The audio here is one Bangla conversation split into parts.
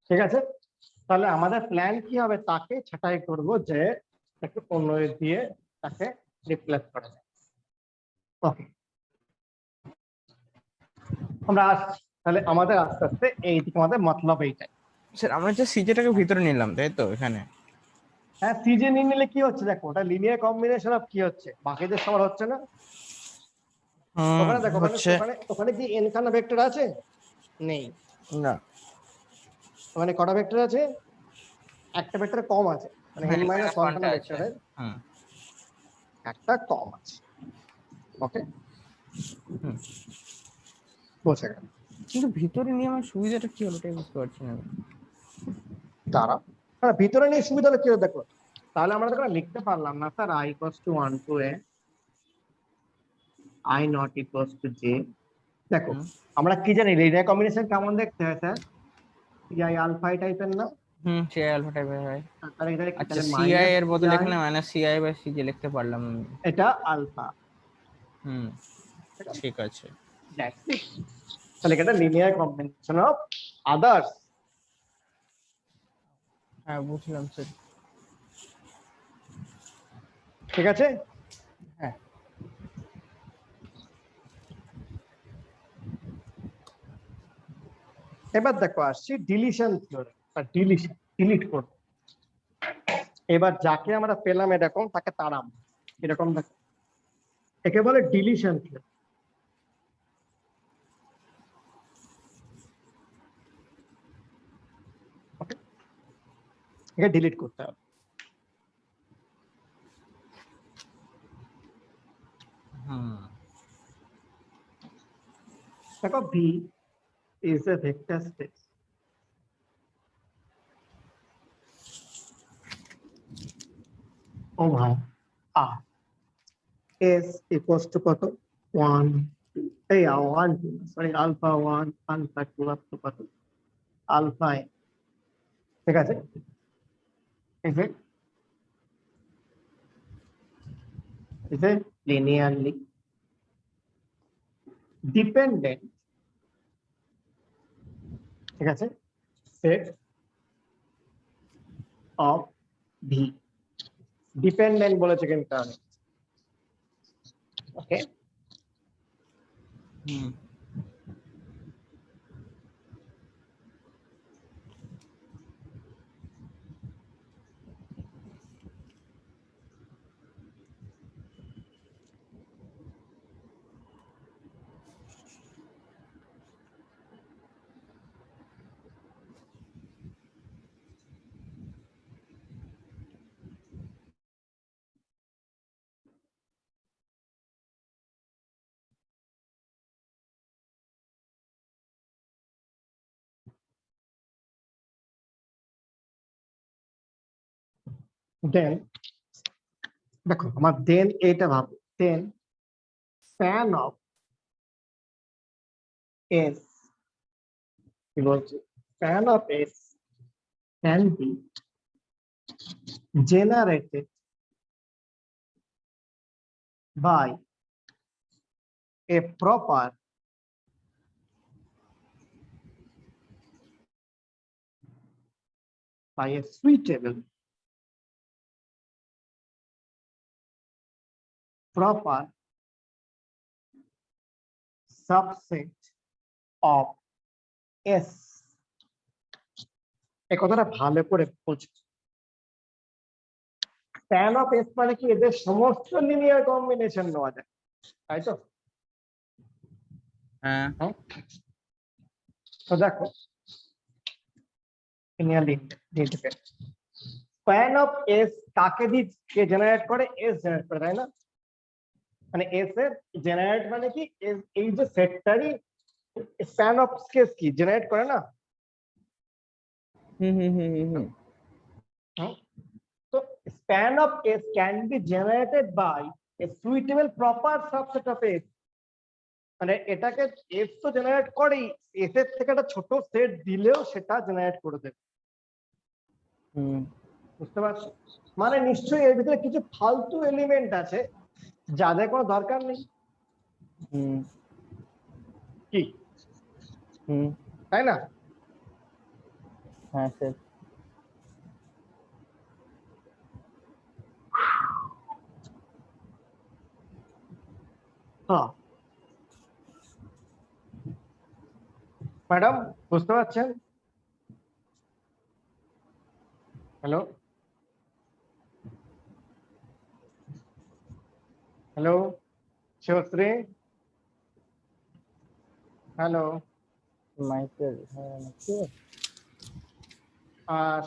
ঠিক আছে, তাহলে আমাদের প্ল্যান কি হবে, তাকে ছাঁটাই করব যে তাকে অন্য দিয়ে তাকে রিপ্লেস করা যায়। ওকে, আমরা আসছি তাহলে আমাদের আস্তে আস্তে এইদিকে আমাদের মতলব এইটাই। স্যার আমরা যে সিজেটাকে ভিতরে নিলাম তাই তো এখানে? হ্যাঁ, সিজে নিয়ে নিলে কি হচ্ছে দেখো, ওটা লিনিয়ার কম্বিনেশন অফ কি হচ্ছে, বাকিদের সবার হচ্ছে না। ওখানে দেখো, ওখানে কি এন খানা ভেক্টর আছে? নেই না, ওখানে কটা ভেক্টর আছে? একটা ভেক্টর কম আছে, মানে n - 1 খানা ভেক্টরের একটা কম আছে। ওকে, বুঝে গেল। কিন্তু ভিতরে নিয়ে আমার সুবিধাটা কি হলো এটাই বুঝতে পারছি না। তারা ভিতরে নিয়ে সুবিধা হলো কি হলো দেখো, তাহলে আমরা দেখো লিখতে পারলাম না sir i = 1 to a i not equals to j। দেখো আমরা কি জানি লিনিয়ার কম্বিনেশন কেমন দেখতে হয় স্যার, i আলফা টাইপের না? সি আই আলফা টাইপের হয়। তাহলে এখানে আচ্ছা, সি আই এর বদলে এখানে C I by C J লিখতে পারলাম আমি। এটা আলফা। ঠিক আছে, তাহলে এটা লিনিয়ার কম্বিনেশন অফ আদার্স। হ্যাঁ বুঝলাম স্যার। ঠিক আছে, হ্যাঁ এবার দেখো আসছি ডিলিশন থিওরেম বা ডিলিট করব। এবার যাকে আমরা পেলাম এরকম তাকে তাড়াম, এরকম দেখো, একে বলে ডিলিশন থিওরেম। একে ডিলিট করতে হবে। দেখো V is a vector space. over R. S equals to কত? 1, এই 1, sorry alpha 1 alpha 2 up to কত? Alpha n। ঠিক আছে, is a linearly dependent, ঠিক আছে, set of V। ডিপেন্ডেন্ট বলেছে কিন্তু আমি। ওকে, দেন দেখো আমার দেন এটা ভাবো, দেন স্প্যান অফ S, কি বলছে, span of S can be generated by a proper by a suitable proper subset of S। এই কথাটা ভালো করে বুঝো। স্প্যান অফ S মানে কি, এদের সমস্ত লিনিয়ার কম্বিনেশন নেওয়া যায়, তাই তো? হ্যাঁ, তো দেখো স্প্যান অফ S কাকে দিয়ে জেনারেট করে? S জেনারেট করে, তাই না? মানে S এর জেনারেট মানে কি, এই যে সেটটারই স্প্যান অফ কেস কি জেনারেট করে না? তো span of S can be generated by a suitable proper subset of S। মানে এটাকে S তো জেনারেট করেই, S এর থেকে একটা ছোট সেট দিলেও সেটা জেনারেট করে দেবে। বুঝতে পারছো? মানে নিশ্চয়ই এর ভিতরে কিছু ফালতু এলিমেন্ট আছে যাদের কোনো দরকার নেই, কি তাই না? হ্যাঁ সেট। হ্যাঁ ম্যাডাম বুঝতে পারছেন? হ্যালো হ্যালো শিবশ্রী, হ্যালো মাইকেল হ্যাঁ নাকি?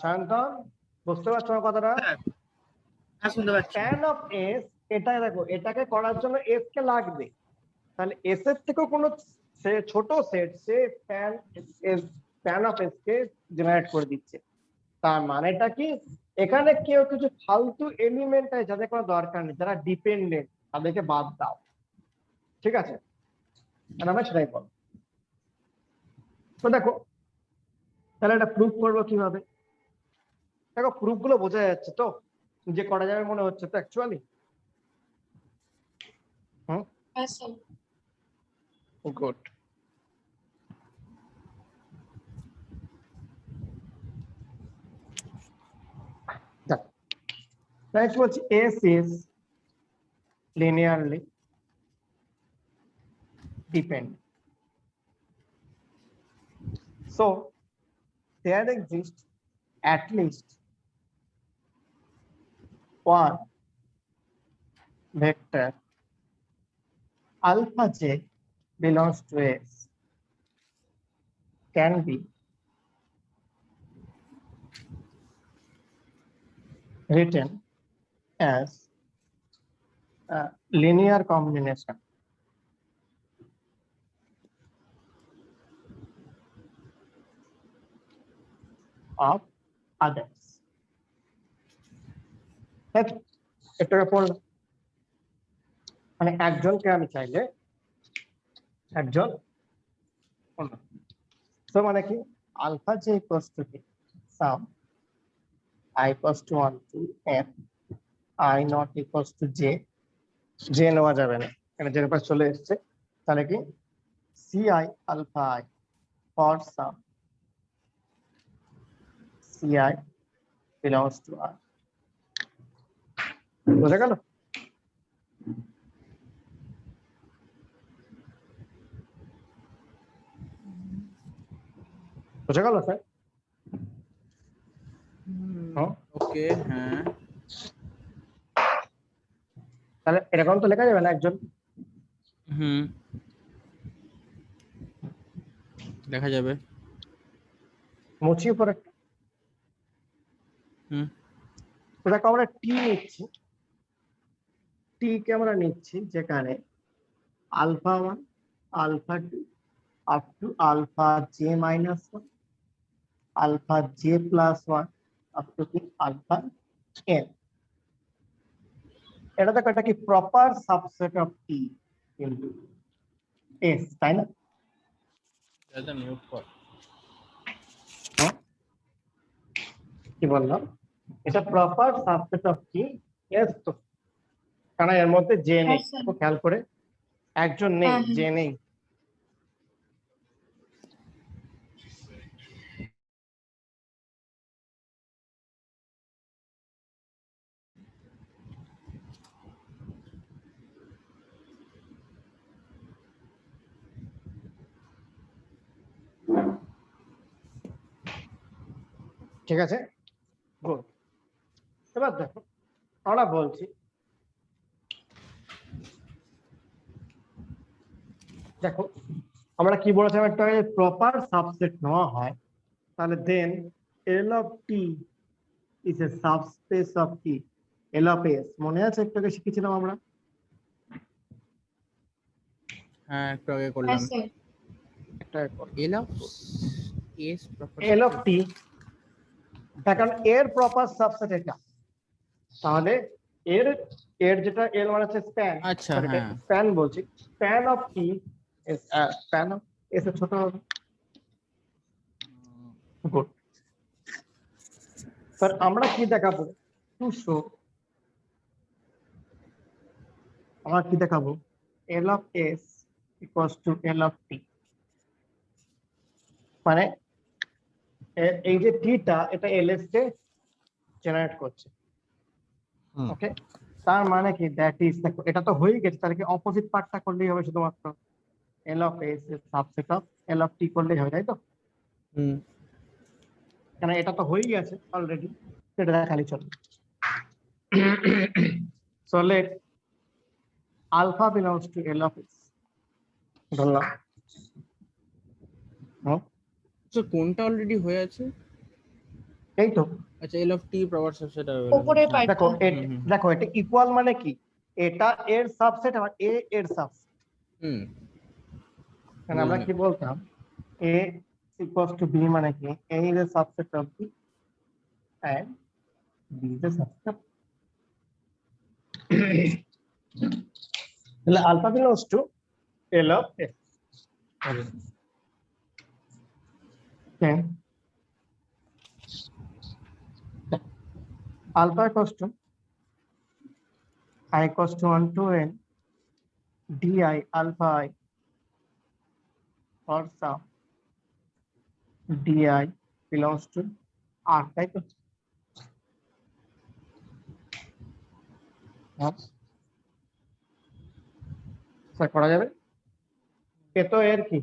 সায়ন্তন, বুঝতে পারছো আমার কথাটা? হ্যাঁ শুনতে পাচ্ছি। স্প্যান অফ এস, এটা দেখো, এটাকে করার জন্য এস কে লাগবে, তাহলে এস এর থেকেও কোনো ছোট set say span of S K generate করে দিচ্ছে। তার মানেটা কি, এখানে কেউ কিছু ফালতু এলিমেন্ট আছে যাদের কোনো দরকার নেই, যারা ডিপেন্ডেন্ট, তাদেরকে বাদ দাও, ঠিক আছে? আর আমরা সেটাই বল। তো দেখো, তাহলে এটা প্রুফ করবো কিভাবে? দেখো প্রুফ গুলো বোঝা যাচ্ছে তো, যে করা যাবে মনে হচ্ছে তো অ্যাকচুয়ালি। হুম, হ্যাঁ স্যার। গুড। Next বলছি S is linearly dependent. So there exists at least one vector alpha j belongs to S can be written as a linear combination of others. এটাকে পড়লাম, মানে একজনকে আমি চাইলে একজন, তো মানে কি আলফা j equals to কি sum I equals to 1 to n I not equals to j, j নেওয়া যাবে না, এখানে জের পাশে চলে এসেছে, তাহলে কি ci alpha I for sum ci belongs to R। বোঝা গেল? বোঝা গেল স্যার? ওকে হ্যাঁ। তাহলে এরকম তো লেখা যাবে না একজন, হুম দেখা যাবে। মুছিয়ে পরে হুম দেখো আমরা টি নিচ্ছি, টি কে আমরা নিচ্ছি যেখানে alpha 1 alpha 2 up to alpha J minus 1 alpha J plus 1 up to কি আলফা এন। এটা দেখো, এটা কি proper subset of T into S, তাই না? এটা মিউট কর। কি বললাম? এটা proper subset of T S তো, কারণ এর মধ্যে জে নেই, হ্যাঁ, স্যার। দেখো খেয়াল করে, একজন নেই, হ্যাঁ, হ্যাঁ। জে নেই। ঠিক আছে, গুড। এবার দেখো আমরা বলছি, দেখো আমরা কি বলেছিলাম একটা, প্রপার সাবসেট নেওয়া হয় তাহলে then L of T is a subspace of T, L of S, মনে আছে একটু আগে শিখেছিলাম আমরা? হ্যাঁ একটু আগে হ্যাঁ করলাম। Sir. L of S L of T, কারণ এর প্রপার সাবসেট এটা, তাহলে এর এর যেটা এল মানে হচ্ছে স্প্যান, আচ্ছা হ্যাঁ স্প্যান বলছি, span of T is span of S এর ছোট হবে। গুড স্যার, আমরা কি দেখাবো টু শো, আমরা কি দেখাবো L of S equals to L of T, মানে এই যে টিটা এটা এলএস কে জেনারেট করছে। হুম। ওকে, তার মানে কি দ্যাট ইজ, দেখো এটা তো হয়ে গেছে, তাহলে কি অপোজিট পার্টটা করলেই হবে শুধুমাত্র এল অফ এস এর সাবসেট অফ এল অফ টি করলেই হবে, তাই তো? হুম। কারণ এটা তো হয়েই গেছে অলরেডি, এটা খালি চলবে। So let alpha belongs to L of S, ধরলাম। তো কোনটা অলরেডি হয়ে আছে? এই তো আচ্ছা, L of T proper subset হবে। উপরের পার্ট দেখো দেখো এটা ইকুয়াল মানে কি, এটা এর সাবসেট আর এ এর সাবসেট। হুম। কারণ আমরা কি বলতাম, এ ইকুয়ালস টু বি মানে কি, A is a subset of B and B is a subset. তাহলে alpha belongs to L of S. Okay. Alpha equals to I equals to 1 to N di alpha I or sum di belongs to R, তাই তো? স্যার করা যাবে? এ তো এর কি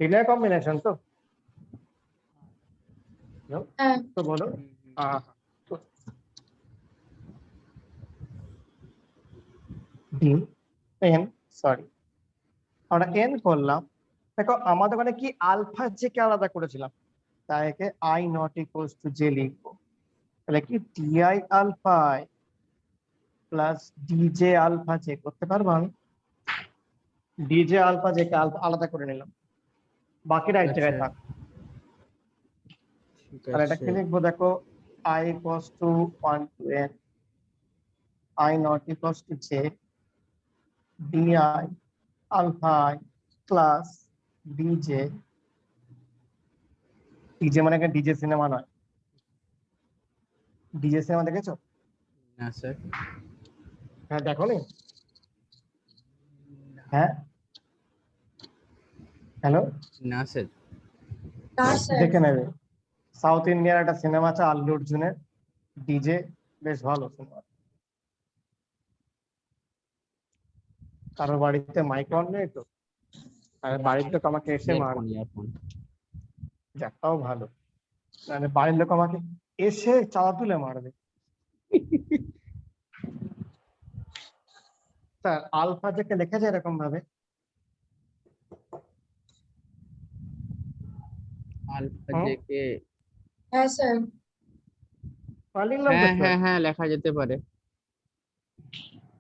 লিনিয়ার কম্বিনেশন তো? হ্যাঁ তো বলো ডি এন, সরি আমরা এন করলাম। দেখো আমাদের ওখানে কি আলফা জে কে আলাদা করেছিলাম, তাই একে I not equals to J লিখবো। তাহলে কি T I alpha I plus DJ alpha J করতে পারবো আমি? ডিজে আলফা জে কে আলাদা করে নিলাম, বাকিরা এক জায়গায় থাক। তাহলে এটা কি লিখবো, দেখো I equals to 1 to N I not equals to J D I alpha I plus DJ. DJ মানে ডিজে সিনেমা নয়, ডিজে সিনেমা দেখেছো? না স্যার। হ্যাঁ দেখো নি? হ্যাঁ হ্যালো, না স্যার। না স্যার দেখে নেবে, সাউথ ইন্ডিয়ার একটা সিনেমা আছে আল্লু অর্জুনের, ডিজে, বেশ ভালো সিনেমা। কারো বাড়িতে মাইক অন নেই তো, আর বাড়ির লোক আমাকে এসে মার, ইয়ারফোন। যাকটাও ভালো, মানে বাড়ির লোক আমাকে এসে চাঁদা তুলে মারবে। স্যার আলফা জেকে লেখা এরকম ভাবে, আলফা হুম? J K. হ্যাঁ স্যার লিখলাম তো হ্যাঁ স্যার। হ্যাঁ হ্যাঁ, লেখা যেতে পারে।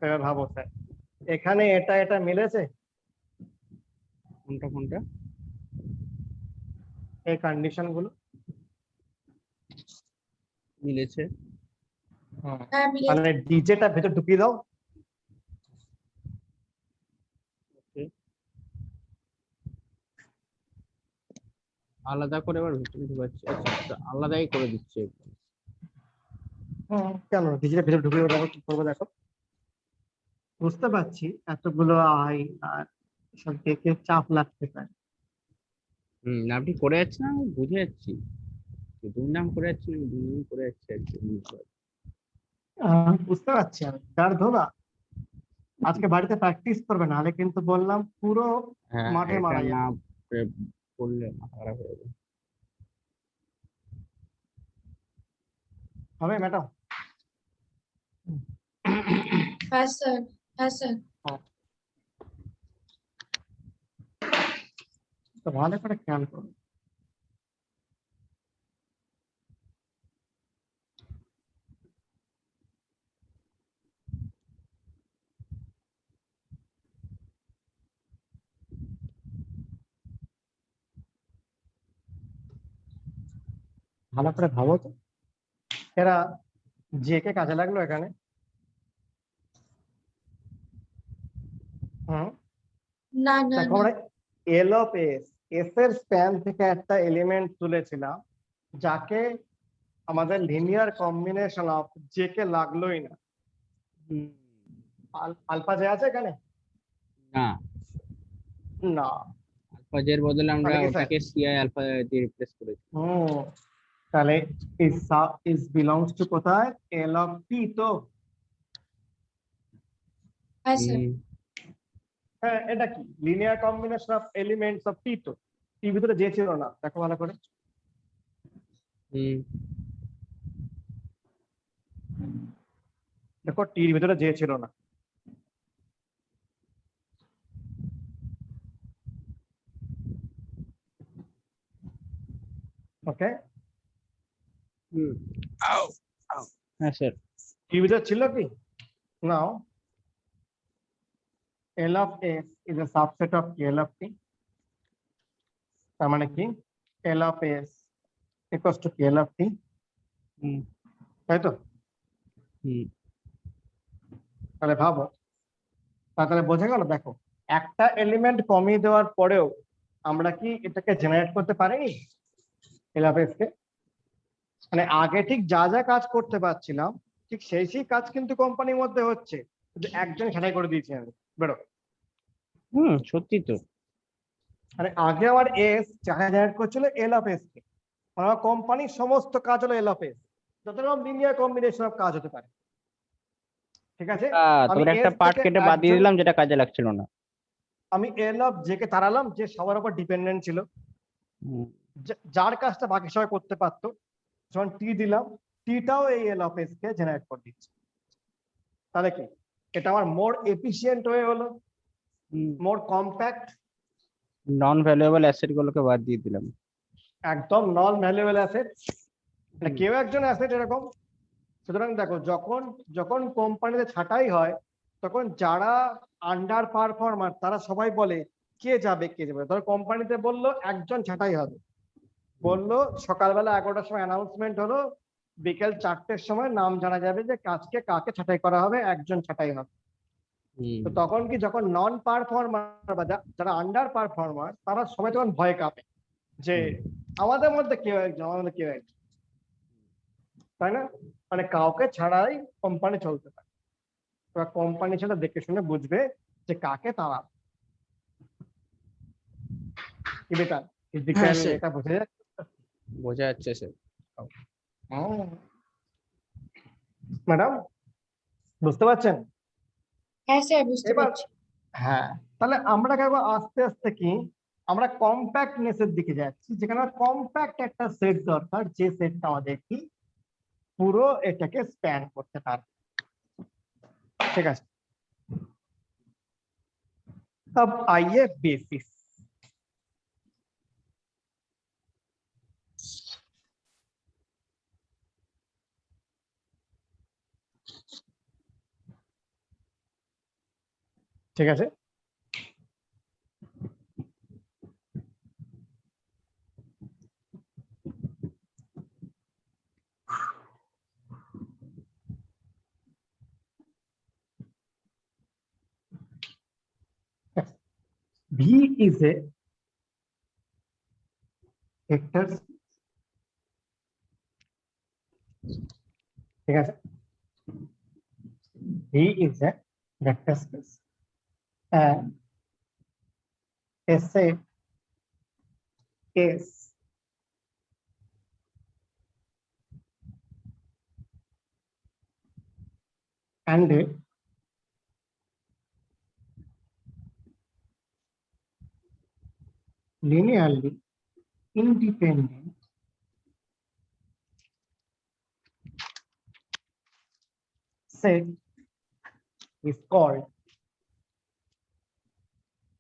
এবার ভাবো স্যার, এখানে এটা এটা মিলেছে, কোনটা কোনটা? এই কন্ডিশন গুলো। মিলেছে। হ্যাঁ মিলে মানে ডিজেটা ভেতর ঢুকিয়ে দাও, আলাদা করে আবার ভিতরে ঢুকাচ্ছে। আচ্ছা আচ্ছা, আলাদাই করে দিচ্ছে। কেন ডিজেটা ভেতর ঢুকিয়ে দেখো কি করবো, দেখো বুঝতে পারছি এতগুলো আই আর সব দেখে চাপ লাগতে পারে। নামটি করে যাচ্ছে না, আমি বুঝে যাচ্ছি। দুর্নাম করে যাচ্ছি না, দুর্নাম করে যাচ্ছে আর কি। বুঝতে পারছি আমি, গার ধোনা আজকে বাড়িতে প্র্যাকটিস করবে, নাহলে কিন্তু বললাম পুরো হ্যাঁ, মাঠে এটা মারা না যাবে। করলে মাথা খারাপ হয়ে যাবে। হবে ম্যাডাম? হ্যাঁ স্যার হ্যাঁ স্যার তো ভালো করে খেয়াল করো। ভালো করে ভাবো তো, এরা জে কে কাজে লাগলো এখানে। হুম, না না দেখো না আমরা এল অফ এস, এস এর স্প্যান থেকে একটা এলিমেন্ট তুলেছিলাম, যাকে আমাদের লিনিয়ার কম্বিনেশন অফ জে কে লাগলোই না। আলফা জে আছে এখানে? না, না। আলফা জের বদলে আমরা তাহলে কি স্যার? ওটাকে সিআই আলফা দিয়ে রিপ্লেস করেছি। হুম, তাহলে is belongs to কোথায়? L of T তো। হ্যাঁ স্যার হ্যাঁ, এটা কি linear combination of elements of T তো। T ভিতরে যে ছিল না, দেখো ভালো করে। দেখো টির ভিতরে যে ছিল না। ওকে, হ্যাঁ স্যার। টির ভিতরে ছিল কি? নাও L of S is a subset of L of T। তার মানে কি L of S equals to L of T, তাই তো? তাহলে ভাবো, তাহলে বোঝা গেল। দেখো একটা এলিমেন্ট কমিয়ে দেওয়ার পরেও আমরা কি এটাকে জেনারেট করতে পারিনি L of S কে? মানে আগে ঠিক যা যা কাজ করতে পারছিলাম ঠিক সেই কাজ কিন্তু কোম্পানির মধ্যে হচ্ছে, কিন্তু একজন ছাঁটাই করে দিয়েছি আমি, বেরো। সত্যি তো। মানে আগে আমার এস যাকে জেনারেট করছিল L of S কে, আমার কোম্পানির সমস্ত কাজ হলো L of S, যত রকম লিনিয়ার কম্বিনেশন অফ কাজ হতে পারে। ঠিক আছে, আমি তোর একটা S পার্ট থেকে কেটে বাদ দিয়ে একজন- দিলাম যেটা কাজে লাগছিল না। আমি L of J কে তাড়ালাম, যে সবার উপর ডিপেন্ডেন্ট ছিল, যার কাজটা বাকি সবাই করতে পারতো। যখন টি দিলাম, টিটাও এই L of S K generate করে দিচ্ছে। তাহলে কি এটা আমার মোর এফিশিয়েন্ট হয়ে হলো, মোর কম্প্যাক্ট। নন ভ্যালুয়েবল অ্যাসেট গুলোকে বাদ দিয়ে দিলাম। একদম নন ভ্যালুয়েবল অ্যাসেট, মানে কেউ একজন অ্যাসেট এরকম। সুতরাং দেখো যখন যখন কোম্পানিতে ছাঁটাই হয়, তখন যারা আন্ডার পারফর্মার তারা সবাই বলে কে যাবে কে যাবে। ধরো কোম্পানিতে বললো একজন ছাঁটাই হবে, বললো সকালবেলা 11টার সময় অ্যানাউন্সমেন্ট হলো, বিকেল 4টের সময় নাম জানা যাবে যে কাজকে কাকে ছাঁটাই করা হবে, একজন ছাঁটাই হবে। তো তখন কি যখন নন পারফর্মার বা যারা আন্ডার পারফর্মার তারা সবাই তখন ভয় কাঁপে যে আমাদের মধ্যে কেউ একজন, আমাদের মধ্যে কেউ একজন, তাই না? মানে কাউকে ছাড়াই কোম্পানি চলতে পারে। এবার কোম্পানি সেটা দেখে শুনে বুঝবে যে কাকে তারা কি বেটার। এটা বোঝা যাচ্ছে? বোঝা যাচ্ছে স্যার। ম্যাডাম বুঝতে পারছেন? হ্যাঁ স্যার বুঝতে এবার পারছি। হ্যাঁ, তাহলে আমরা কেবল আস্তে আস্তে কি আমরা কম্প্যাক্টনেসের দিকে যাচ্ছি, যেখানে কম্প্যাক্ট একটা সেট দরকার, যে সেটটা আমাদের কি পুরো এটাকে স্প্যান করতে পারে। ঠিক আছে, अब आइए बेसिस। ঠিক আছে, V is a vector। ঠিক আছে, V is a vector space and a set is and a linearly independent set is called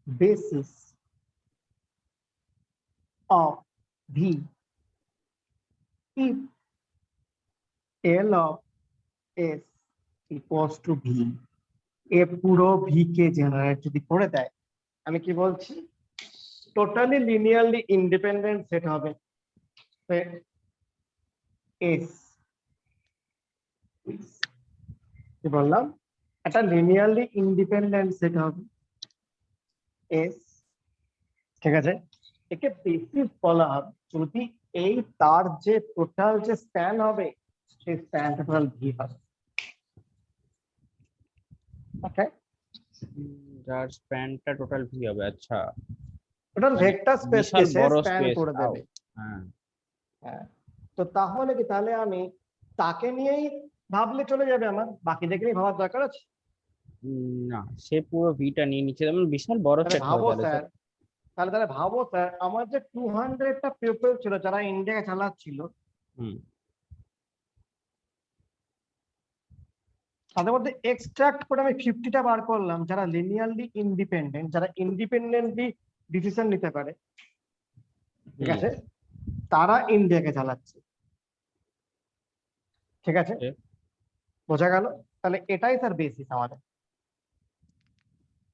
basis of V if L of S equals to V। এ পুরো V কে জেনারেট যদি করে দেয়, আমি কি বলছি টোটালি লিনিয়ারলি ইন্ডিপেন্ডেন্ট সেট হবে S। কি বললাম? একটা লিনিয়ারলি ইন্ডিপেন্ডেন্ট সেট হবে S। ঠিক আছে, একে বেসিস বলা হবে যদি এই তার যে টোটাল যে স্প্যান হবে সেই স্প্যান টোটাল V হবে। ওকে, যার স্প্যানটা টোটাল ভি হবে। আচ্ছা, টোটাল মানে ভেক্টর স্পেস কে বিশাল সে বড় স্প্যান স্পেস। করে দেবে। হ্যাঁ, হ্যাঁ, তো তাহলে কি, তাহলে আমি তাকে নিয়েই ভাবলে চলে যাবে, আমার বাকিদেরকে নিয়ে ভাবার দরকার আছে? না, সে পুরো ভিটা নিয়ে নিচ্ছে, যেমন বিশাল বড় তাহলে সেট হবে ভাবো তাহলে স্যার, স্যার। তাহলে ভাবো স্যার, আমার যে 200টা পিপল ছিল যারা ইন্ডিয়াকে চালাচ্ছিল, হুম তাদের মধ্যে এক্সট্রাক্ট করে আমি 50টা বার করলাম যারা লিনিয়ারলি ইন্ডিপেন্ডেন্ট, যারা ইন্ডিপেন্ডেন্টলি ডিসিশন নিতে পারে, ঠিক হুম আছে, তারা ইন্ডিয়াকে চালাচ্ছে। ঠিক আছে, Okay. বোঝা গেল? তাহলে এটাই স্যার বেসিস আমাদের।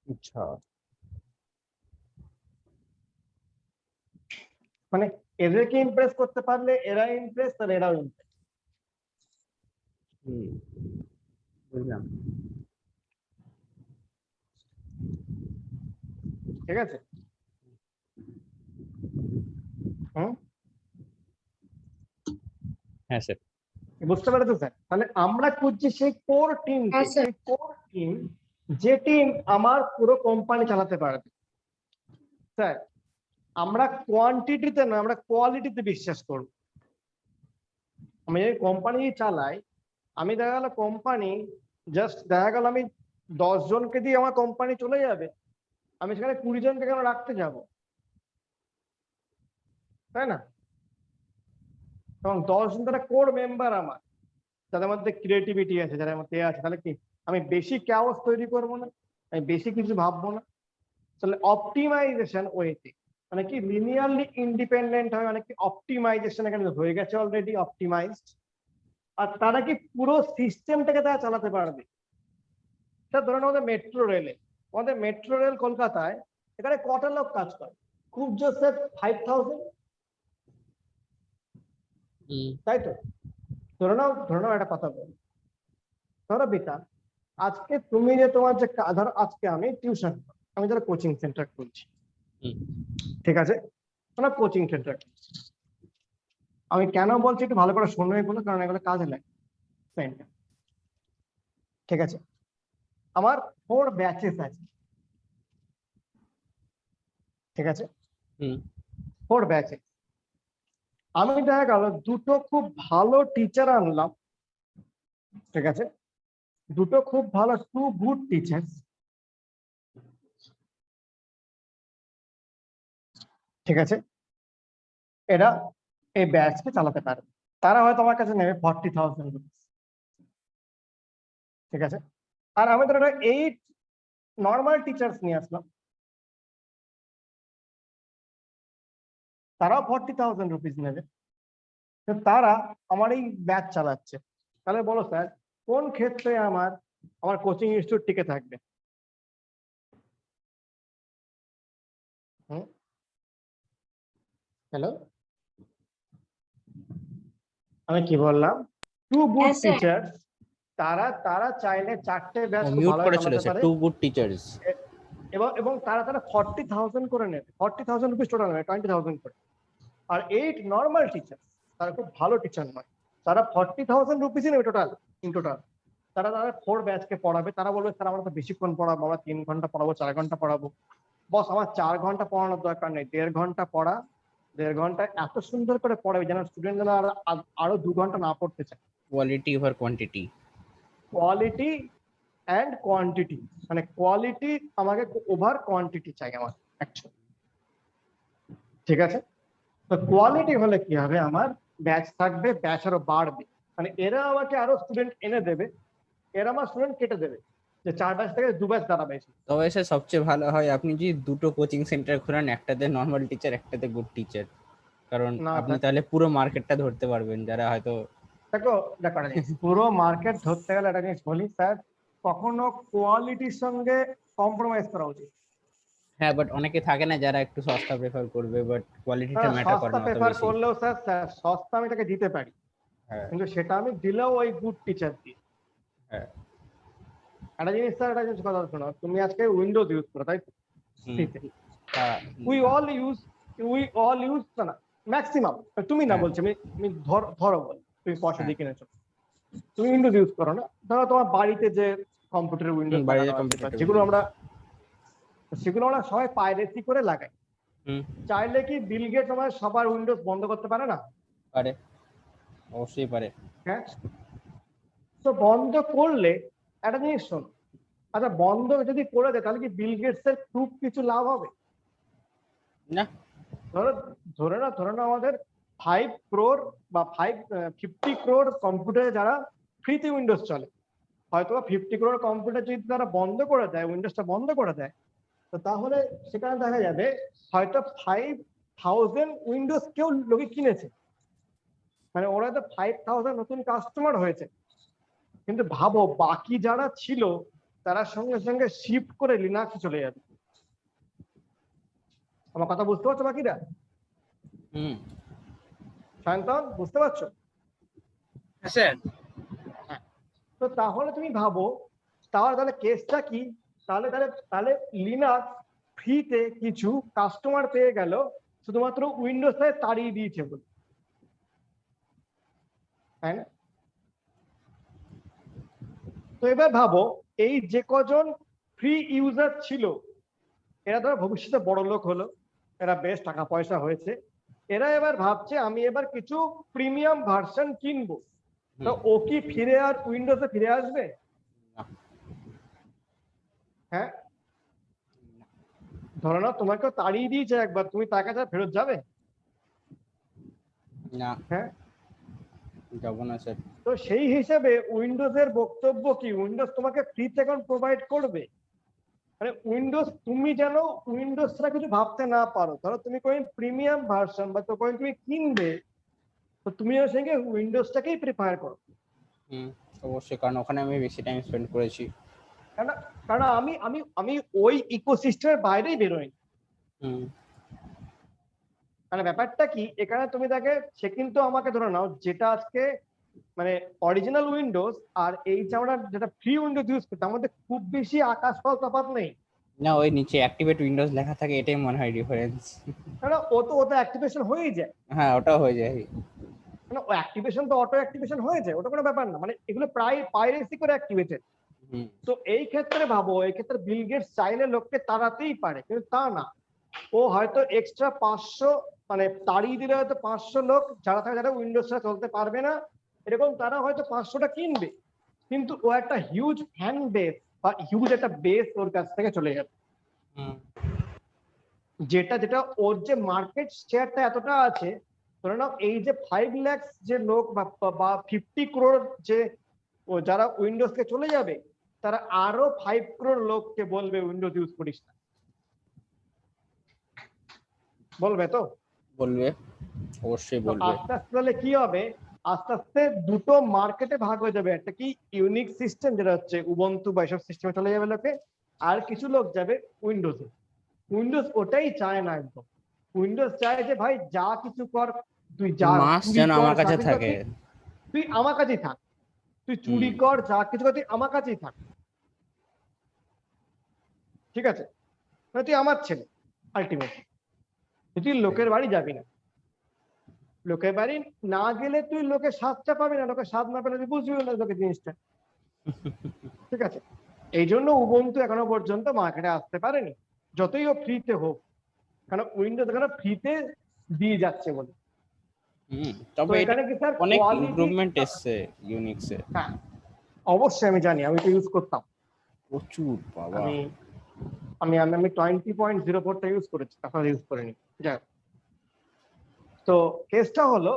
আচ্ছা। মানে এদেরকে ইমপ্রেস করতে পারলে এরা ইমপ্রেস, তাহলে এরাও ইমপ্রেস। হুম, বুঝলাম। ঠিক আছে। হুম, হ্যাঁ স্যার। বুঝতে পেরেছো স্যার? তাহলে আমরা খুঁজছি সেই কোর টিম, হ্যাঁ, স্যার। সেই কোর টিম যে টিম আমার পুরো কোম্পানি চালাতে পারবে। স্যার, আমরা কোয়ান্টিটিতে না, আমরা কোয়ালিটিতে বিশ্বাস করব। আমি যদি কোম্পানি চালাই, আমি দেখা গেল কোম্পানি জাস্ট দেখা গেল আমি 10 জনকে দিয়ে আমার কোম্পানি চলে যাবে, আমি সেখানে 20 জনকে কেন রাখতে যাব, তাই না? এবং 10 জন তারা কোর মেম্বার আমার, যাদের মধ্যে ক্রিয়েটিভিটি আছে, যাদের মধ্যে আছে, তাহলে কি আমি বেশি ক্যাওস তৈরি করবো না, আমি বেশি কিছু ভাববো না। তাহলে অপটিমাইজেশন ওয়েতে, মানে কি লিনিয়ারলি ইন্ডিপেন্ডেন্ট হয়, মানে কি অপটিমাইজেশন এখানে হয়ে গেছে অলরেডি অপটিমাইজড। আর তারা কি পুরো সিস্টেমটাকে তারা চালাতে পারবে। স্যার ধরুন আমাদের মেট্রো রেলে, আমাদের মেট্রো রেল কলকাতায়, এখানে কটা লোক কাজ করে? খুব জোর স্যার 5000, তাই তো? ধরে নাও একটা কথা বলি, ধরো বেটা, আজকে তুমি যে তোমার যে ধরো আজকে আমি টিউশন, আমি ধরো কোচিং সেন্টার খুলছি, হুম ঠিক আছে, আমরা কোচিং সেন্টার। আমি কেন বলছি একটু ভালো করে শুনবে এগুলো, কারণ এগুলো কাজে লাগে। সেন্টার, ঠিক আছে, আমার 4 ব্যাচেস আছে, ঠিক আছে, হুম 4 ব্যাচেস। আমি দেখা গেল দুটো খুব ভালো টিচার আনলাম, ঠিক আছে, দুটো খুব ভালো, 2 গুড টিচার, ঠিক আছে, এরা এই ব্যাচকে চালাতে পারে। তারা হয়তো আমার কাছে নেবে 40,000 রুপিস, ঠিক আছে। আর আমি ধরো 8 নর্মাল টিচার্স নিয়ে আসলাম, তারাও 40,000 রুপিস নেবে, তো তারা আমার এই ব্যাচ চালাচ্ছে। তাহলে বলো স্যার, কোন ক্ষেত্রে আমার আমার কোচিং ইনস্টিটিউট টিকে থাকবে? হ্যালো, আমি কি বললাম? 2 গুড হ্যাঁ, স্যার। টিচার, তারা তারা চাইলে 4টে ব্যাচ খুব মিউট ভালো করেছিল চালাতে স্যার, পারে। To good teachers. এবং এবং তারা তারা 40,000 করে নেবে, 40,000 রুপিস টোটাল নেবে, 20,000 করে। আর 8 নর্মাল টিচার, তারা খুব ভালো টিচার নয়, তারা 40,000 রুপিসই নেবে টোটাল, ইন টোটাল। তারা তারা 4 ব্যাচকে পড়াবে, তারা বলবে স্যার আমরা তো বেশিক্ষণ পড়াবো, আমরা 3 ঘন্টা পড়াবো, 4 ঘন্টা পড়াবো। বস আমার 4 ঘন্টা পড়ানোর দরকার নেই, 1.5 ঘন্টা পড়া, 1.5 ঘন্টায় এত সুন্দর করে পড়াবে যেন স্টুডেন্টরা আরো 2 ঘন্টা না পড়তে চায়। Quality over quantity. Quality and quantity, মানে কোয়ালিটি আমাকে ওভার কোয়ান্টিটি চাই আমার অ্যাকচুয়ালি, ঠিক আছে। তো কোয়ালিটি হলে কি হবে, আমার ব্যাচ থাকবে, ব্যাচ আরো বাড়বে, মানে এরা আমাকে আরো স্টুডেন্ট এনে দেবে, এরা আমার স্টুডেন্ট কেটে দেবে, যে 4 ব্যাচ থেকে 2 ব্যাচ দাঁড়াবে। তবে স্যার সবচেয়ে ভালো হয় আপনি যদি দুটো কোচিং সেন্টার খোলেন, একটাতে নর্মাল টিচার, একটাতে গুড টিচার, কারণ না আপনি স্যার, তাহলে পুরো মার্কেটটা ধরতে পারবেন, যারা হয়তো। দেখো দেখো একটা জিনিস, পুরো মার্কেট ধরতে গেলে একটা জিনিস বলি স্যার, কখনো কোয়ালিটির সঙ্গে কম্প্রোমাইজ করা উচিত। হ্যাঁ, বাট অনেকে থাকে না যারা একটু সস্তা প্রেফার করবে, বাট কোয়ালিটিটা ম্যাটার করে সস্তা না অত প্রেফার বেশি। করলেও স্যার, সস্তা আমি তাকে দিতে পারি, হ্যাঁ কিন্তু সেটা আমি দিলেও ওই গুড টিচার দিই। হ্যাঁ। একটা জিনিস স্যার, একটা জিনিস কথা শোনো, তুমি আজকে উইন্ডোজ ইউজ করো, তাই তো? হুম, PC তে। তা- উই অল ইউজ, না ম্যাক্সিমাম, তুমি না হ্যাঁ। বলছি, আমি ধরো বল, তুমি পয়সা হ্যাঁ। দিয়ে কিনেছো, তুমি উইন্ডোজ ইউজ করো না, ধরো তোমার বাড়িতে যে কম্পিউটার উইন্ডোজ বাড়িতে লাগানো আছে, বা কম্পিউটার। সেগুলো আমরা সবাই পাইরেসি করে লাগাই। হুম, চাইলে কি বিল গেটস আমার সবার উইন্ডোজ বন্ধ করতে পারে না? পারে। অবশ্যই পারে। হ্যাঁ, তো বন্ধ করলে একটা জিনিস শোন, আচ্ছা বন্ধ যদি করে দেয় তাহলে কি বিল গেটস এর খুব কিছু লাভ হবে? না। ধরো ধরে নাও আমাদের 5 crore বা 50 crore কম্পিউটারে যারা ফ্রিতে উইন্ডোজ চলে, হয়তো 50 crore কম্পিউটার যদি তারা বন্ধ করে দেয়, উইন্ডোজটা বন্ধ করে দেয়, তো তাহলে সেখানে দেখা যাবে হয়তো 5,000 উইন্ডোজ কেউ লোকে কিনেছে, মানে ওরা তো 5,000 নতুন কাস্টমার হয়েছে, কিন্তু ভাবো বাকি যারা ছিল তারা সঙ্গে সঙ্গে শিফট করে লিনাক্সে চলে যাবে। আমার কথা বুঝতে পারছো বাকিরা? হুম। সায়ন্তন বুঝতে পারছো? হ্যাঁ স্যার। হ্যাঁ, তো তাহলে তুমি ভাবো তাহলে তাহলে কেসটা কি, তাহলে তাহলে তাহলে লিনাক্স ফ্রিতে কিছু কাস্টমার পেয়ে গেল শুধুমাত্র উইন্ডোজে তাড়িয়ে দিয়েছে বলে, তাই না? তো এবার ভাবো এই যে কজন ফ্রি ইউজার ছিল এরা ধরো ভবিষ্যতে বড় লোক হলো, এরা বেশ টাকা পয়সা হয়েছে, এরা এবার ভাবছে আমি এবার কিছু প্রিমিয়াম ভার্সন কিনবো, তো ও কি ফিরে আর উইন্ডোজে ফিরে আসবে? না। হ্যাঁ, ধরো না তোমাকে তাড়িয়ে দিয়েছে একবার, তুমি তার কাছে ফেরত যাবে? না, হ্যাঁ, যাবো না স্যার। তো সেই হিসেবে উইন্ডোজের বক্তব্য কি, উইন্ডোজ তোমাকে ফ্রিতে এখন প্রোভাইড করবে, মানে উইন্ডোজ তুমি যেন উইন্ডোজ ছাড়া কিছু ভাবতে না পারো, ধরো তুমি কোন প্রিমিয়াম ভার্সন বা তো কোন তুমি কিনবে, তো তুমি ওর সঙ্গে উইন্ডোজটাকেই প্রিফার করো। হুম, অবশ্যই, কারণ ওখানে আমি বেশি টাইম স্পেন্ড করেছি। কারণ কারণ আমি আমি আমি ওই ইকোসিস্টেমের বাইরেই বেরোই। হুম। মানে ব্যাপারটা কি, এখানে তুমি দেখে সে কিন্তু আমাকে ধরে নাও যেটা আজকে মানে অরিজিনাল উইন্ডোজ আর এই যে আমরা যেটা ফ্রি উইন্ডোজ ইউজ করি তার মধ্যে খুব বেশি আকাশ পাতাল তফাৎ নেই। না, ওই নিচে অ্যাক্টিভেট উইন্ডোজ লেখা থাকে, এটাই মনে হয় ডিফারেন্স। কারণ ও তো অ্যাক্টিভেশন হয়েই যায়, হ্যাঁ, ওটাও হয়ে যায়। মানে ও অ্যাক্টিভেশন তো অটো অ্যাক্টিভেশন হয়ে যায়, ওটা কোনো ব্যাপার না, মানে এগুলো প্রায় পাইরেসি করে অ্যাক্টিভেটেড। হুম। তো এই ক্ষেত্রে ভাবো, এই ক্ষেত্রে বিল গেটস চাইলে লোককে তাড়াতেই পারে, কিন্তু তা না, ও হয়তো এক্সট্রা 500 মানে তাড়িয়ে দিলে হয়তো 500 লোক যারা থাকে যারা উইন্ডোজটা চলতে পারবে না এরকম তারা হয়তো 500টা কিনবে, কিন্তু ও একটা হিউজ ফ্যান বেস বা হিউজ একটা বেস ওর কাছ থেকে চলে যাবে, হুম। যেটা যেটা ওর যে মার্কেট শেয়ারটা এতটা আছে, ধরে নাও এই যে 5 লাখ যে লোক বা 50 crore যে ও যারা উইন্ডোজকে চলে যাবে, তারা আরো 5 crore লোককে বলবে উইন্ডোজ ইউজ করিস না, বলবে তো? বলবে, অবশ্যই তো বলবে। আস্তে আস্তে তাহলে কি হবে, আস্তে আস্তে দুটো মার্কেটে ভাগ হয়ে যাবে, একটা কি ইউনিক সিস্টেম যেটা হচ্ছে উবুন্টু বা এসব সিস্টেমে চলে যাবে লোকে, আর কিছু লোক যাবে উইন্ডোজে। উইন্ডোজ ওটাই চায় না একদম, উইন্ডোজ চায় যে ভাই যা কিছু কর, তুই যা মাস চুরি যেন কর, আমার যা কাছে কিছু কর, থাকে। তুই আমার কাছেই থাক, তুই চুরি কর যা কিছু কর তুই আমার কাছেই থাক, ঠিক আছে, মানে তুই আমার ছেলে আলটিমেটলি, তুই লোকের বাড়ি যাবি না, লোকের বাড়ি না গেলে তুই লোকের স্বাদটা পাবি না, লোকের স্বাদ না পেলে তুই বুঝবি না লোকের জিনিসটা, ঠিক আছে। এই জন্য উবুন্টু এখনো পর্যন্ত মার্কেটে আসতে পারেনি, যতই ও ফ্রিতে হোক, কারণ উইন্ডোজ এখানে ফ্রিতে দিয়ে যাচ্ছে বলে। হুম, তো তবে এটা এখানে কি স্যার অনেক কোয়ালিটি? ইমপ্রুভমেন্ট এসছে ইউনিক্সে। হ্যাঁ অবশ্যই আমি জানি, আমি তো ইউজ করতাম, প্রচুর বাবা। আমি আমি আমি আমি 20.04টা ইউজ করেছি, তারপর ইউজ করিনি, যাই হোক। তো কেসটা হলো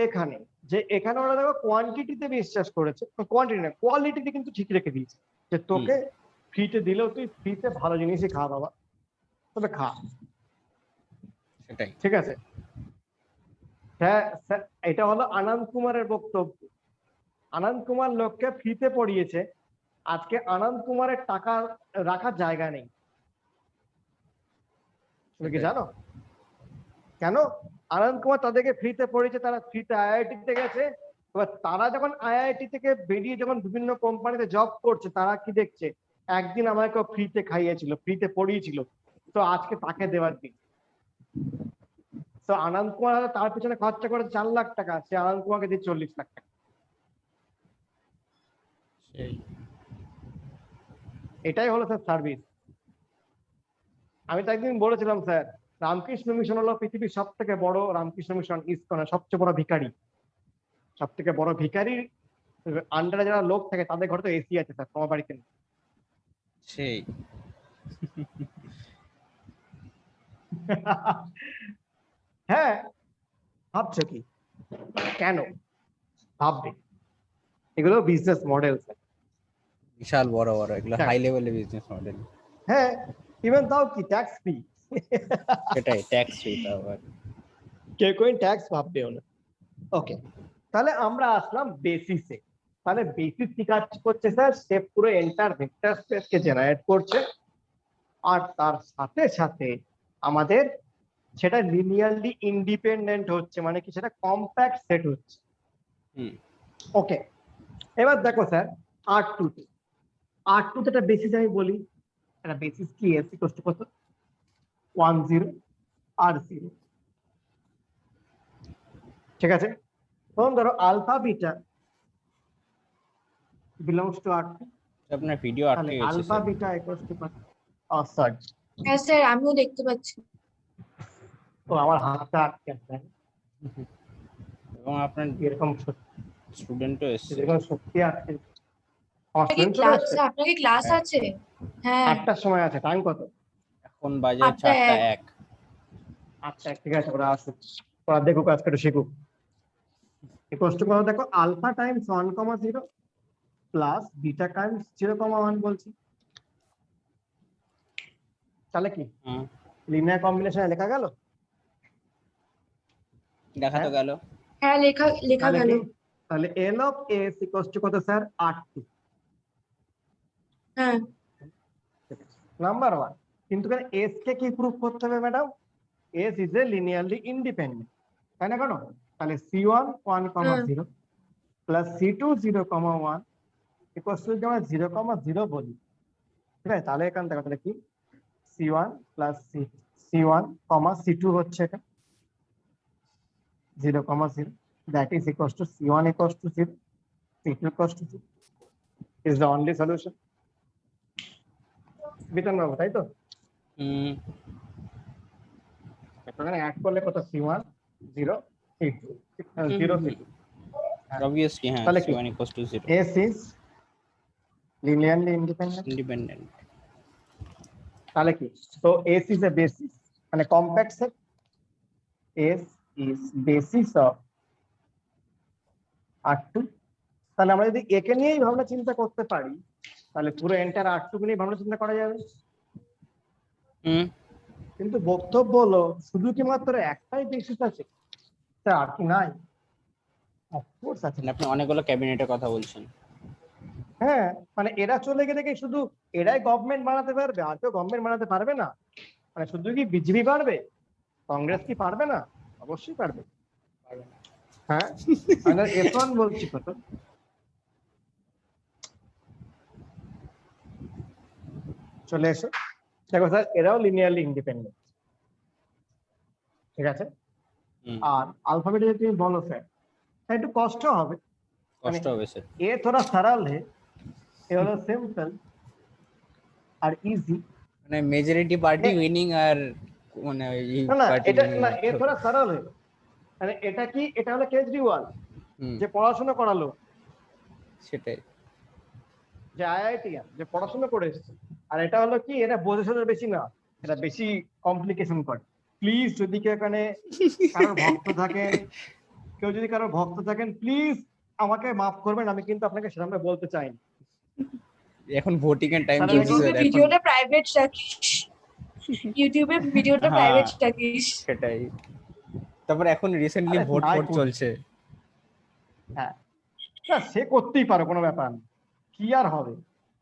এখানে যে এখানে ওরা দেখো কোয়ান্টিটিতে বিশ্বাস করেছে, কোয়ান্টিটি না কোয়ালিটিতে কিন্তু ঠিক রেখে দিয়েছে, যে তোকে ফ্রিতে দিলেও তুই ফ্রিতে ভালো জিনিসই খা বাবা, তবে খা, সেটাই। ঠিক আছে। হ্যাঁ স্যার, এটা হলো আনন্দ কুমারের বক্তব্য। আনন্দ কুমার লোককে ফ্রিতে পড়িয়েছে, আজকে আনন্দ কুমারের টাকা রাখার জায়গা নেই, তুমি কি জানো কেন? আনন্দ কুমার তাদেরকে ফ্রিতে পড়িয়েছে, তারা ফ্রিতে আইআইটি তে গেছে, এবার তারা যখন আইআইটি থেকে বেরিয়ে যখন বিভিন্ন কোম্পানিতে জব করছে, তারা কি দেখছে, একদিন আমাকে ফ্রিতে খাইয়েছিল, ফ্রিতে পড়িয়েছিল, তো আজকে তাকে দেওয়ার দিন। তো আনন্দ কুমার হয়তো তার পিছনে খরচা করে 4 লাখ টাকা, সে আনন্দ কুমারকে দিয়ে 40 লাখ টাকা, সেই। এটাই হলো স্যার সার্ভিস। আমি তো একদিন বলেছিলাম স্যার, রামকৃষ্ণ মিশন হলো পৃথিবীর সব থেকে বড় রামকৃষ্ণ মিশন, ইসকনের সবচেয়ে বড় ভিখারি, সব থেকে বড় ভিখারি আন্ডারে যারা লোক থাকে তাদের ঘরে তো এসি আছে স্যার, তোমার বাড়িতে নেই। সেই হ্যাঁ, ভাবছো কি, কেন ভাববে? এগুলো বিজনেস মডেল স্যার। বিশাল বড় বড় এগুলো হ্যাঁ। হাই লেভেলের বিজনেস মডেল। হ্যাঁ, ইভেন তাও কি ট্যাক্স ফ্রি, সেটাই ট্যাক্স ফ্রিটা আবার। কেউ কোই ট্যাক্স ভাববেও না। ওকে, তাহলে আমরা আসলাম বেসিসে। তাহলে বেসিস কি কাজ করছে স্যার? সে পুরো এন্টার ভেক্টর স্পেসকে জেনারেট করছে, আর তার সাথে সাথে আমাদের সেটা লিনিয়ারলি ইন্ডিপেন্ডেন্ট হচ্ছে, মানে কি সেটা কম্প্যাক্ট সেট হচ্ছে। হুম ওকে, এবার দেখো স্যার R2 তে, R2 তে একটা বেসিস আমি বলি, একটা বেসিস কি এস ইকুয়াল টু কত? 1 0 R0, ঠিক আছে। তখন ধরো alpha beta belongs to R2, আপনার ভিডিও তাহলে আটকে গেছে alpha sir. Beta equal to কত? সরি, হ্যাঁ স্যার, আমিও দেখতে পাচ্ছি। তো আমার হাতটা আটকে আছে, এবং আপনার এরকম স্টুডেন্টও এসছে। এরকম সত্যি আটকে। আমার আপনার কি student চলে ক্লাস, আসছে? আপনার কি ক্লাস হ্যাঁ। আছে? হ্যাঁ, 8টার সময় আছে, টাইম কত? এখন বাজে 8টা 4:01। 8টা, ঠিক আছে, ওরা আসুক, ওরা দেখুক, আজকে একটু শিখুক। ইকুয়াল টু কত দেখো? Alpha times 1,0 plus beta times 0,1 বলছি। তাহলে কি হুম, লিনিয়ার কম্বিনেশনে লেখা গেল? দেখা তো হ্যাঁ। গেল। হ্যাঁ লেখা তাহলে গেল। কি? তাহলে এল অফ এস ইকুয়াল টু কত স্যার? R2, হ্যাঁ, নাম্বার 1। কিন্তু এস কে কি প্রুফ করতে হবে madam? S is a linearly independent, তাই না? কেন? তাহলে C1 1,0 plus C2 0,1 equal to, আমরা 0,0 বলি, ঠিক আছে। তাহলে এখান থেকে তাহলে কি C1 প্লাস C1 C2 হচ্ছে এটা 0,0, that is equals to C1 equals to 0, C2 equals to 0 is the only solution. বিতন বাবু, তাই তো? হুম, এখানে অ্যাড করলে কত? C1 0 C2 0 C2, obviously হ্যাঁ, তাহলে কি C1 equals to 0, S is linearly independent, independent. তাহলে কি? তো S is a basis, মানে compact set. S is basis of R2. তাহলে আমরা যদি একে নিয়েই ভাবনা চিন্তা করতে পারি, তাহলে পুরো এন্টার R2 নিয়ে ভাবনা চিন্তা করা যাবে। হুম, কিন্তু বক্তব্য হলো শুধু কি মাত্র একটাই বেসিস আছে স্যার, আর কি নাই? অফকোর্স আছে। মানে আপনি অনেকগুলো ক্যাবিনেটের কথা বলছেন। হ্যাঁ, মানে এরা চলে গেলে কি শুধু এরাই গভর্নমেন্ট বানাতে পারবে? আর কেউ গভর্নমেন্ট বানাতে পারবে না? মানে শুধু কি বিজেপি পারবে? কংগ্রেস কি পারবে না? অবশ্যই পারবে। হ্যাঁ, আমরা F1 বলছি কত? চলে এসো, দেখো স্যার এরাও লিনিয়ারলি ইন্ডিপেন্ডেন্ট, ঠিক আছে। হুম, আর अल्फाबेट যদি তুমি বলো স্যার, একটু কষ্ট হবে, কষ্ট হবে স্যার। ये थोड़ा सरल है, ये হলো সিম্পল আর ইজি। মানে মেজরিটি পার্টি উইনিং আর মানে এই না না, পার্টি এটা উইনিং। না, এ थोड़ा सरल है, মানে এটা কি? এটা হলো কেজরিওয়াল হুম, যে পড়াশোনা করালো, সেটাই। যে আইআইটিয়ান যে পড়াশোনা করে এসেছে। আর এটা হলো কি, এটা বোঝে শোনার বেশি না, এটা বেশি কমপ্লিকেশন করে। প্লিজ যদি কেউ এখানে কারোর ভক্ত থাকেন, কেউ যদি কারোর ভক্ত থাকেন, প্লিজ আমাকে মাফ করবেন, আমি কিন্তু আপনাকে সেরকম বলতে চাই না। এখন ভোটিং এর টাইম তাহলে চলছে ইউটিউবে স্যার এখন। ভিডিওটা প্রাইভেট রাখিস, ইউটিউবে ভিডিওটা হ্যাঁ। প্রাইভেট রাখিস। সেটাই। তারপর এখন রিসেন্টলি আরে ভোট নাই ফোট করুন। চলছে। হ্যাঁ, না সে করতেই পারো, কোনো ব্যাপার না, কি আর হবে,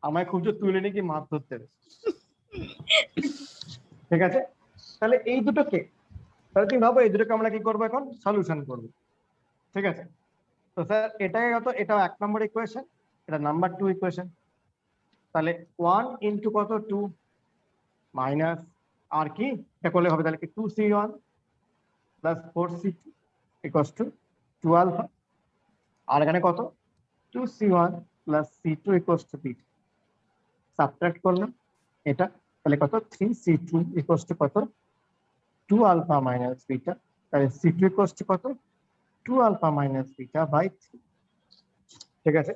আমায় খুব জোর তুলে নিয়ে কি মাছ ধরতে হবে। ঠিক আছে, তাহলে এই দুটোকে, তাহলে তুমি ভাবো এই দুটোকে আমরা কি করবো এখন? সলিউশন করবো, ঠিক আছে। তো স্যার এটাকে কত? এটাও 1 নম্বর ইকুয়েশন, এটা নাম্বার 2 ইকুয়েশন। তাহলে 1 ইন্টু কত? 2 মাইনাস আর কি এটা করলে হবে, তাহলে কি 2C1 plus 4C2 equals to 2 alpha. আর এখানে কত? 2C1 plus C2 equals to beta. Subtract করলাম এটা, তাহলে কত? 3C2 ইকুয়ালস টু কত? 2 আলফা মাইনাস বিটা। তাহলে C2 ইকুয়ালস টু কত? Two alpha minus beta by 3। ঠিক আছে,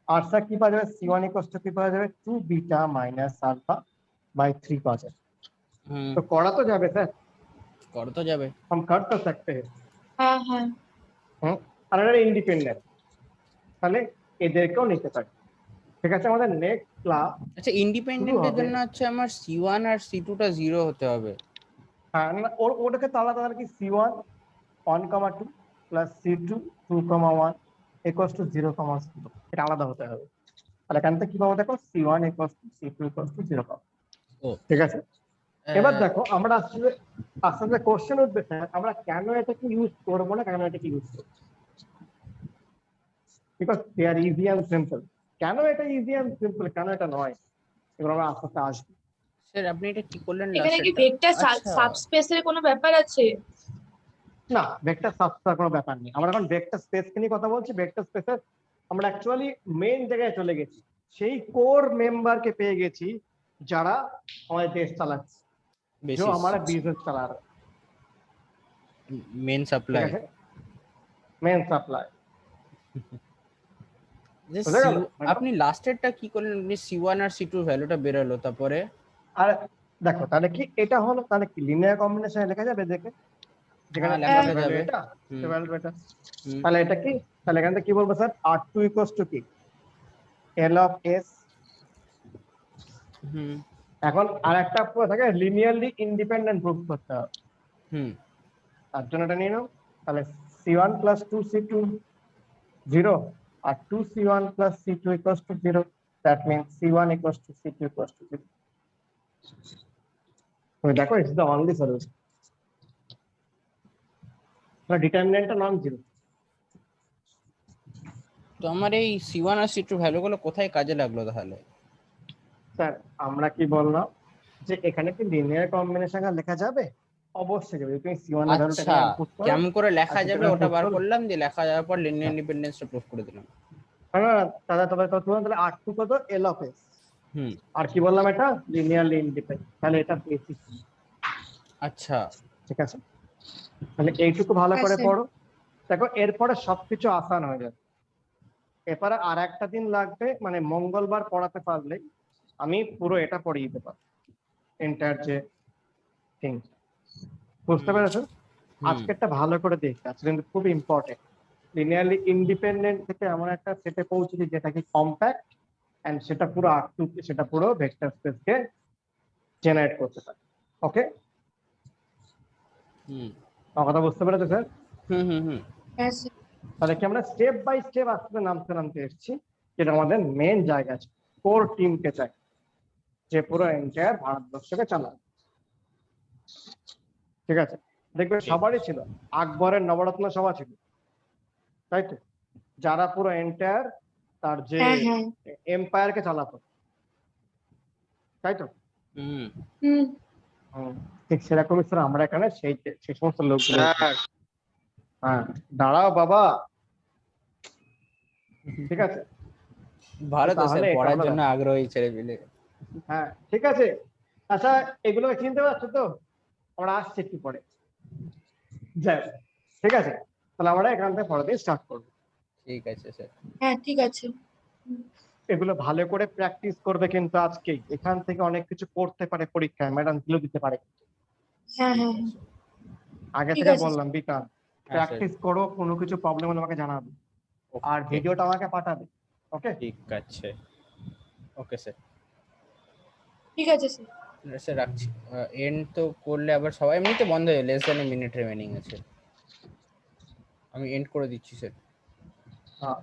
আর স্যার কি পাওয়া যাবে, সি ওয়ান ইকুয়াল টু কি পাওয়া যাবে, 2 বিটা মাইনাস আলফা বাই 3 পাওয়া যাবে। হুম, তো করা তো যাবে স্যার, কর তো যাবে। हम कर तो सकते हैं। হ্যাঁ হ্যাঁ আর এটা ইন্ডিপেন্ডেন্ট, তাহলে এদেরকেও নিতে পারি। ঠিক আছে, আমাদের নেক্সট ক্লাস আচ্ছা, ইন্ডিপেন্ডেন্টের হবে। জন্য হচ্ছে আমার C1 আর C2 টা 0 হতে হবে। হ্যাঁ না, ওটাকে তো আলাদা আলাদা কি C1 1,2 plus C2 2,1 equal to 0,0, এটা আলাদা হতে হবে। আর এখান থেকে কি পাবো দেখো, C1 equal to C2 equal to 0 পাবো। ও ঠিক আছে, এবার দেখো আমরা আস্তে আস্তে কোশ্চেন উঠবে স্যার, আমরা কেন এটাকে ইউজ করবো না, কেন এটাকে ইউজ করবো, because they are easy and simple. কেন এটা ইজি অ্যান্ড সিম্পল, কেন এটা নয়, এবার আমরা আস্তে আস্তে আসবো। স্যার আপনি এটা কি করলেন এখানে কি লাস্টেরটা? ভেক্টর আচ্ছা, সাবস্পেসের কোনো ব্যাপার আছে? না, ভেক্টর সাবস্পেসের কোনো ব্যাপার নেই, আমরা এখন ভেক্টর স্পেস নিয়ে কথা বলছি। ভেক্টর স্পেসের আমরা অ্যাকচুয়ালি মেইন জায়গায় চলে গেছি, সেই কোর মেম্বারকে পেয়ে গেছি যারা আমাদের দেশ চালাচ্ছে, যে বেসিস हमारा बिजनेस चला रहा है। মেন ठीक সাপ্লাই। है, मेन सप्लाई। যে বুঝা গেল? আপনি লাস্টেরটা কি করলেন, আপনি C1 আর C2 ভ্যালুটা বেরোলো, তারপরে আর দেখো তাহলে কি এটা হলো, তাহলে কি লিনিয়ার কম্বিনেশনে লেখা যাবে দেখে, যেখানে হ্যাঁ, লেখা value যাবে। এটা হুম। value এটা, হুম, তাহলে এটা কি, তাহলে এখান থেকে কি বলবো স্যার, R2 ইকুয়ালস টু কি, L অফ S। হুম, এখন আরেকটা পুরো থাকে লিনিয়ারলি ইন্ডিপেন্ডেন্ট প্রুফ করতে হবে, হুম, তার জন্য এটা নিয়ে নাও। তাহলে C1 প্লাস 2C2 0 আর 2C1 plus C2 equals to 0, that means C1 equals to C2 equals to 0। তুমি দেখো ইটস দ্য অনলি সলিউশন, তাহলে ডিটারমিনেন্টটা নন জিরো। তো আমার এই C1 আর C2 ভ্যালুগুলো কোথায় কাজে লাগলো তাহলে? স্যার আমরা কি বললাম যে এখানে কি লিনিয়ার কম্বিনেশন লেখা যাবে, অবশ্যই যাবে। তুমি C1 এর ভ্যালুটা আচ্ছা, এখানে ইনপুট করো, কেমন করে লেখা আর যাবে সেটা ওটা put বার করো। করলাম, দিয়ে লেখা যাওয়ার পর লিনিয়ার ইন্ডিপেন্ডেন্সটা প্রুফ করে দিলাম। না না, তাহলে তবে তাহলে R2 কত, L অফ S, হুম, আর কি বললাম এটা লিনিয়ারলি ইন্ডিপেন্ডেন্ট, তাহলে এটা বেসিক। আচ্ছা, ঠিক আছে, তাহলে এইটুকু ভালো করে আচ্ছা। পড়ো। দেখো এরপরে সবকিছু আসান হয়ে যাবে। এরপরে আর একটা দিন লাগবে, মানে মঙ্গলবার পড়াতে পারলে আমি পুরো এটা পড়িয়ে দিতে পারবো, এন্টার যে থিং। বুঝতে পেরেছো? আজকেরটা ভালো করে দেখতে, আজকে কিন্তু খুব ইম্পর্টেন্ট। লিনিয়ারলি ইন্ডিপেন্ডেন্ট থেকে এমন একটা সেটে পৌঁছেছি যেটা কি কম্প্যাক্ট, এন্ড সেটা পুরো R2 সেটা পুরো ভেক্টর স্পেসকে জেনারেট করতে পারে। ওকে, হুম, আমার কথা বুঝতে পেরেছো স্যার? হুম, হুম, হুম, হ্যাঁ স্যার। তাহলে কি আমরা স্টেপ বাই স্টেপ আস্তে নামতে নামতে এসেছি, যেটা আমাদের মেন জায়গা আছে, কোর টিমকে চাই যে পুরো এন্টায়ার ভারতবর্ষকে চালায়। ঠিক আছে, দেখবে সবারই ছিল, আকবরের নবরত্ন সভা ছিল, তাই তো, যারা পুরো এন্টায়ার তার যে হ্যাঁ হ্যাঁ এম্পায়ারকে চালাতো, তাই তো। হুম। হুম ঠিক সেরকমই স্যার আমরা এখানে সেই সমস্ত লোকগুলো। স্যার হ্যাঁ, দাঁড়াও বাবা, ঠিক আছে, ভালো তো স্যার, তাহলে এটা পড়ার হলো জন্য ব্যাপার। আগ্রহী ছেলে পেলে। হ্যাঁ ঠিক আছে, আচ্ছা এগুলোকে চিনতে পারছো তো, আমরা আসছি একটু পরে। যাই হোক, ঠিক আছে, তাহলে আমরা এখান থেকে পরে দিয়ে স্টার্ট করবো। ঠিক আছে স্যার। হ্যাঁ ঠিক আছে। এগুলো ভালো করে প্র্যাকটিস করবে, কিন্তু আজকেই এখান থেকে অনেক কিছু পড়তে পারে পরীক্ষায়, ম্যাডাম দিলেও দিতে পারে। হ্যাঁ হ্যাঁ আগে ঠিক থেকে আছে। বললাম বিকাশ, স্যার। প্র্যাকটিস করো, কোনো কিছু প্রবলেম হলে আমাকে জানাবে, আর ওকে, ভিডিওটা আমাকে পাঠাবে। ওকে, ঠিক আছে। Okay sir. ঠিক আছে স্যার। স্যার রাখছি। এন্ড তো করলে আবার সবাই এমনিতে বন্ধ হয়ে, less than a minute remaining আছে। আমি এন্ড করে দিচ্ছি স্যার। হ্যাঁ।